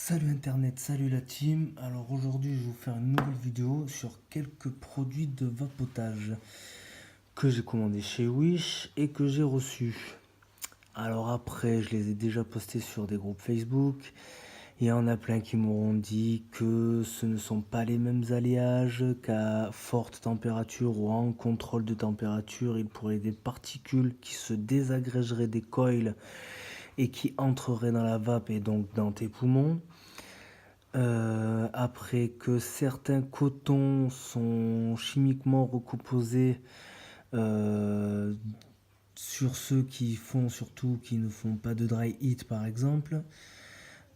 Salut internet, salut la team. Alors aujourd'hui je vais vous faire une nouvelle vidéo sur quelques produits de vapotage que j'ai commandé chez Wish et que j'ai reçus. Alors après je les ai déjà postés sur des groupes Facebook. Il y en a plein qui m'auront dit que ce ne sont pas les mêmes alliages, qu'à forte température ou en contrôle de température il pourrait y avoir des particules qui se désagrégeraient des coils et qui entreraient dans la vape et donc dans tes poumons. Après que certains cotons sont chimiquement recomposés sur ceux qui font surtout qui ne font pas de dry heat par exemple.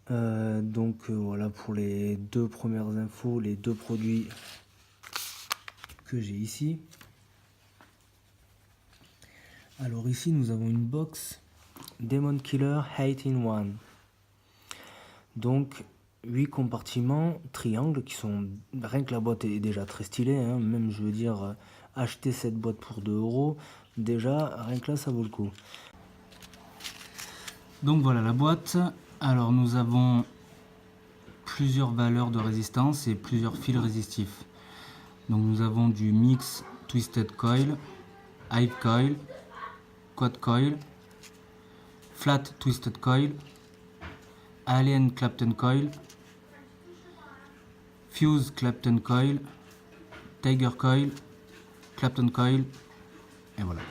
Voilà pour les deux premières infos, les deux produits que j'ai ici. Alors ici nous avons une box Demon Killer 8 in 1. Donc 8 compartiments triangles qui sont, rien que la boîte est déjà très stylée, hein, même je veux dire acheter cette boîte pour 2 €, déjà rien que là ça vaut le coup. Donc voilà la boîte. Alors nous avons plusieurs valeurs de résistance et plusieurs fils résistifs. Donc nous avons du mix Twisted Coil, Hive Coil, Quad Coil, Flat Twisted Coil, Alien Clapton Coil, Fuse Clapton Coil, Tiger Coil, Clapton Coil, et voilà.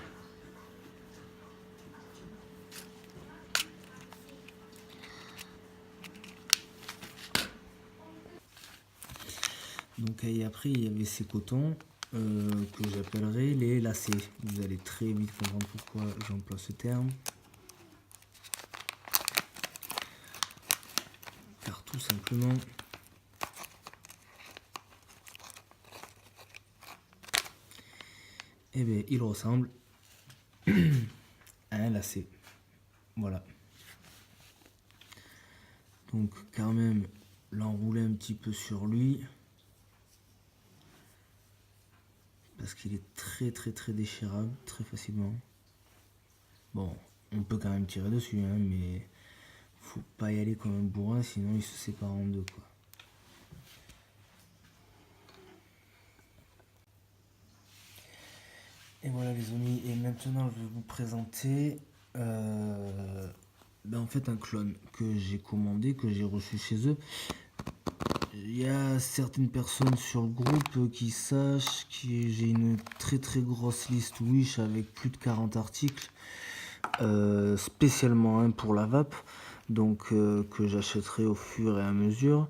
Donc et après il y avait ces cotons que j'appellerai les lacets. Vous allez très vite comprendre pourquoi j'emploie ce terme. Car tout simplement eh bien, il ressemble à un lacet. Voilà. Donc quand même l'enrouler un petit peu sur lui. Parce qu'il est très déchirable, très facilement. Bon, on peut quand même tirer dessus, hein, mais faut pas y aller comme un bourrin, sinon il se sépare en deux, quoi. Et voilà les amis, et maintenant je vais vous présenter en fait un clone que j'ai commandé, que j'ai reçu chez eux. Il y a certaines personnes sur le groupe qui sachent que j'ai une très grosse liste Wish avec plus de 40 articles, spécialement un pour la vape, donc que j'achèterai au fur et à mesure.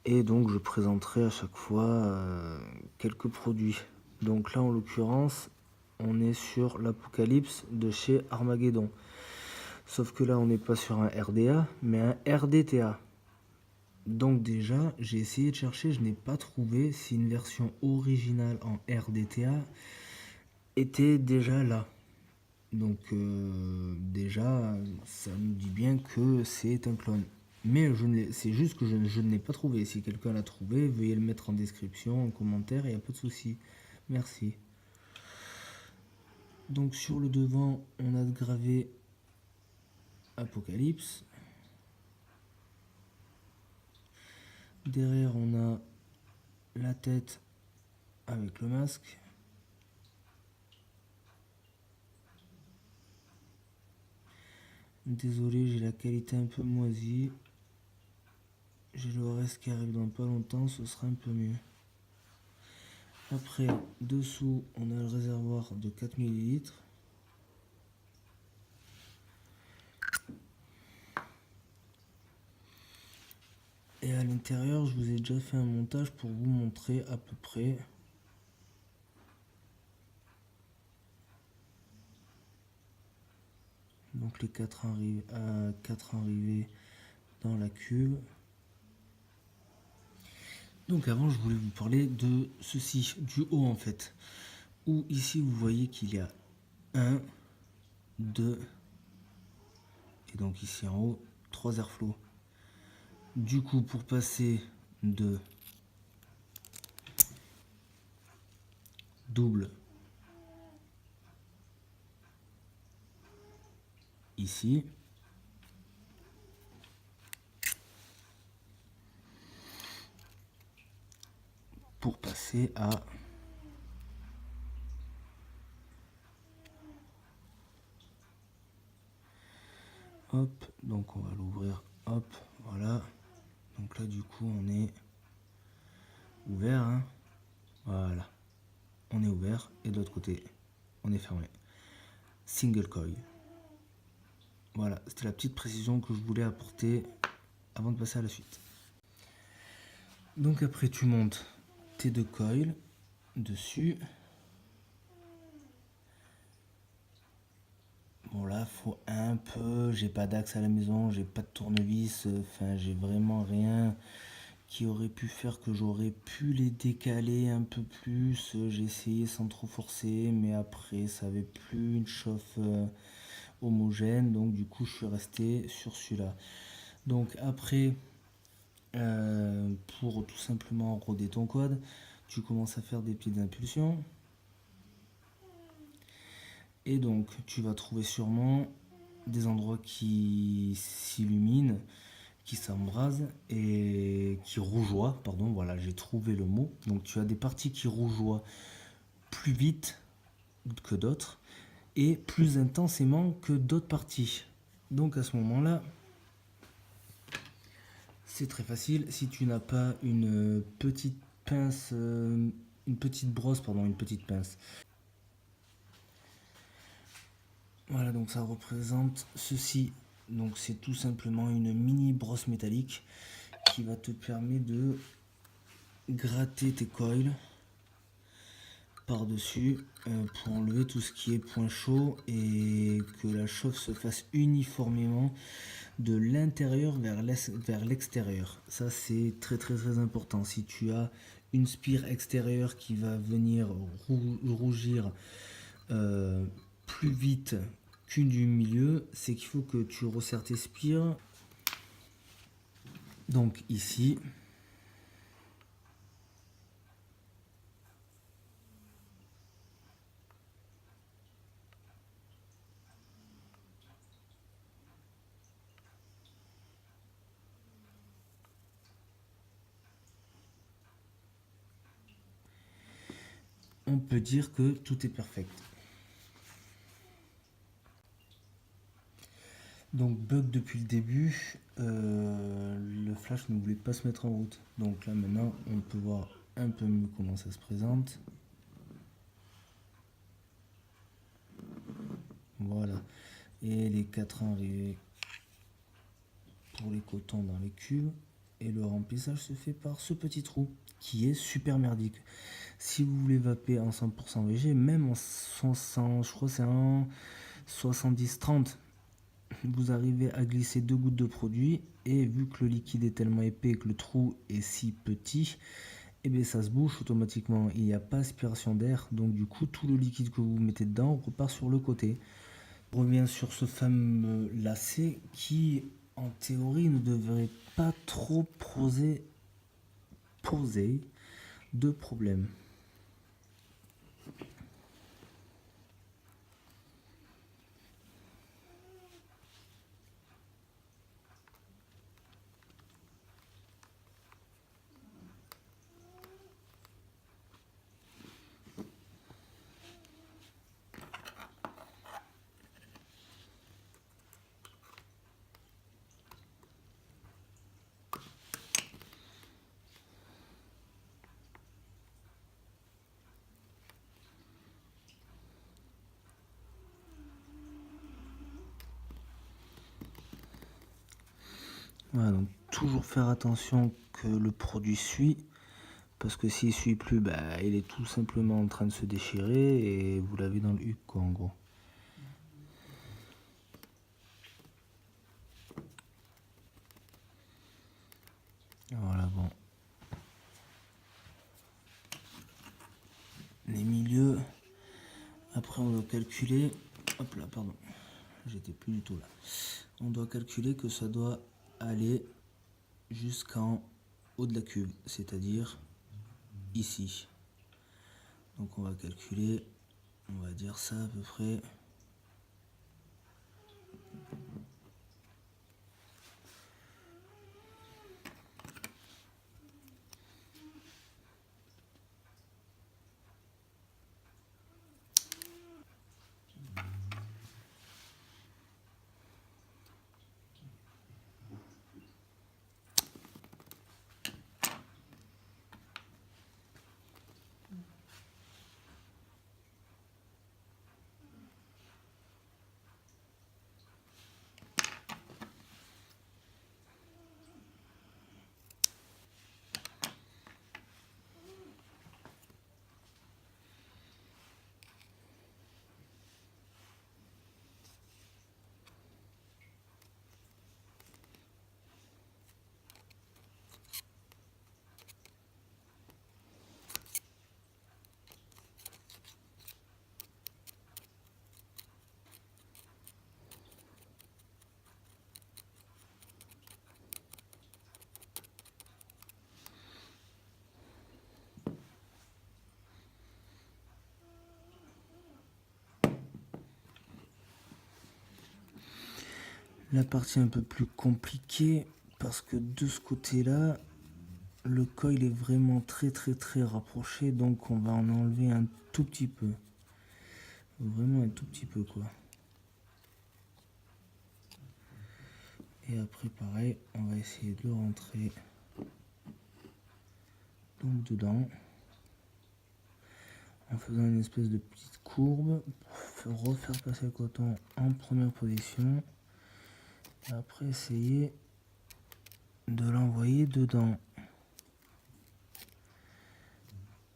Et donc je présenterai à chaque fois quelques produits. Donc là en l'occurrence on est sur l'Apocalypse de chez Armageddon. Sauf que là on n'est pas sur un RDA mais un RDTA. Donc déjà j'ai essayé de chercher, je n'ai pas trouvé si une version originale en RDTA était déjà là. Donc déjà ça nous dit bien que c'est un clone. Mais c'est juste que je ne l'ai pas trouvé. Si quelqu'un l'a trouvé, veuillez le mettre en description, en commentaire, il n'y a pas de souci. Merci. Donc sur le devant, on a gravé Apocalypse. Derrière, on a la tête avec le masque. Désolé, j'ai la qualité un peu moisie. J'ai le reste qui arrive dans pas longtemps, ce sera un peu mieux. Après, dessous, on a le réservoir de 4 ml. Et à l'intérieur, je vous ai déjà fait un montage pour vous montrer à peu près. Donc les 4 arrivées dans la cuve. Donc avant, je voulais vous parler de ceci, du haut en fait. Où ici, vous voyez qu'il y a 1, 2, et donc ici en haut, 3 airflows. Du coup, pour passer de double ici pour passer à hop, donc on va l'ouvrir, hop, voilà. Donc là du coup on est ouvert, hein. Voilà, on est ouvert et de l'autre côté on est fermé. Single coil. Voilà, c'était la petite précision que je voulais apporter avant de passer à la suite. Donc après tu montes tes deux coils dessus. Bon là faut un peu, j'ai pas d'axe à la maison, j'ai pas de tournevis, enfin j'ai vraiment rien qui aurait pu faire que j'aurais pu les décaler un peu plus. J'ai essayé sans trop forcer, mais après ça avait plus une chauffe homogène, donc du coup je suis resté sur celui-là. Donc après, pour tout simplement roder ton code, tu commences à faire des petites impulsions. Et donc tu vas trouver sûrement des endroits qui s'illuminent, qui s'embrasent et qui rougeoient, pardon, voilà, j'ai trouvé le mot. Donc tu as des parties qui rougeoient plus vite que d'autres et plus intensément que d'autres parties. Donc à ce moment-là, c'est très facile. Si tu n'as pas une petite pince, une petite brosse, pardon, une petite pince. Voilà, donc ça représente ceci. Donc c'est tout simplement une mini brosse métallique qui va te permettre de gratter tes coils par-dessus pour enlever tout ce qui est point chaud et que la chauffe se fasse uniformément de l'intérieur vers l'extérieur. Ça c'est très très très important. Si tu as une spire extérieure qui va venir rougir plus vite qu'une du milieu, c'est qu'il faut que tu resserres tes spires. Donc ici, on peut dire que tout est perfect. Donc bug depuis le début, le flash ne voulait pas se mettre en route. Donc là maintenant on peut voir un peu mieux comment ça se présente. Voilà. Et les 4 arrivés pour les cotons dans les cubes. Et le remplissage se fait par ce petit trou qui est super merdique. Si vous voulez vaper en 100% VG, même en 100, je crois c'est en 70-30, vous arrivez à glisser 2 gouttes de produit et vu que le liquide est tellement épais et que le trou est si petit, et bien ça se bouche automatiquement. Il n'y a pas aspiration d'air, donc du coup tout le liquide que vous mettez dedans repart sur le côté. On revient sur ce fameux lacet qui en théorie ne devrait pas trop poser de problème. Voilà, donc toujours faire attention que le produit suit, parce que s'il suit plus, bah, il est tout simplement en train de se déchirer et vous l'avez dans le huc quoi en gros. Voilà, bon. Les milieux, après on doit calculer, hop là, pardon, j'étais plus du tout là. On doit calculer que ça doit aller jusqu'en haut de la cuve, c'est-à-dire ici. Donc on va calculer, on va dire ça à peu près. La partie un peu plus compliquée parce que de ce côté-là, le coil est vraiment très rapproché, donc on va en enlever un tout petit peu. Vraiment un tout petit peu quoi. Et après pareil, on va essayer de le rentrer donc dedans. En faisant une espèce de petite courbe pour refaire passer le coton en première position. Et après essayer de l'envoyer dedans.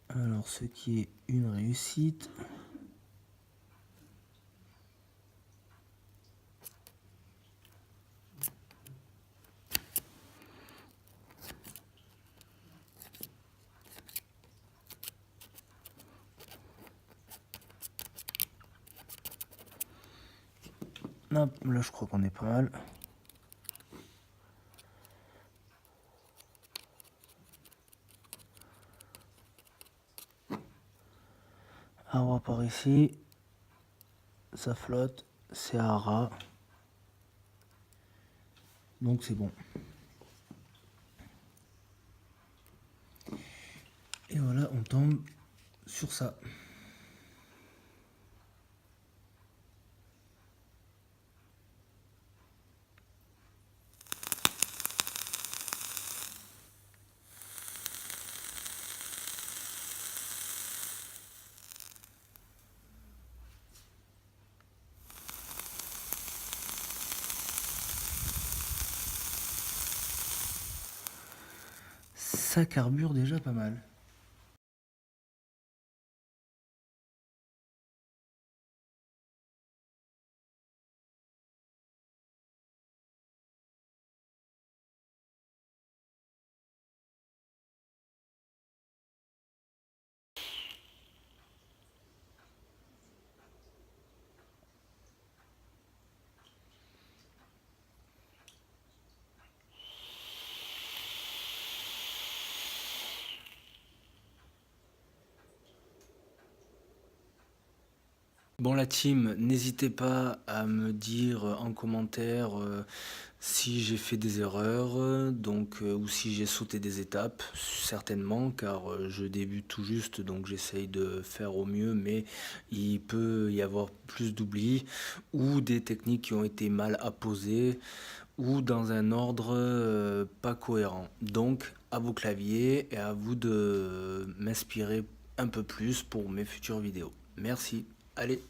Alors ce qui est une réussite. Hop, là je crois qu'on est pas mal. Alors par ici, ça flotte, c'est à ras. Donc c'est bon. Et voilà, on tombe sur ça. Ça carbure déjà pas mal. Bon la team, n'hésitez pas à me dire en commentaire si j'ai fait des erreurs, ou si j'ai sauté des étapes, certainement, car je débute tout juste, donc j'essaye de faire au mieux, mais il peut y avoir plus d'oublis, ou des techniques qui ont été mal apposées, ou dans un ordre pas cohérent. Donc à vos claviers et à vous de m'inspirer un peu plus pour mes futures vidéos. Merci, allez.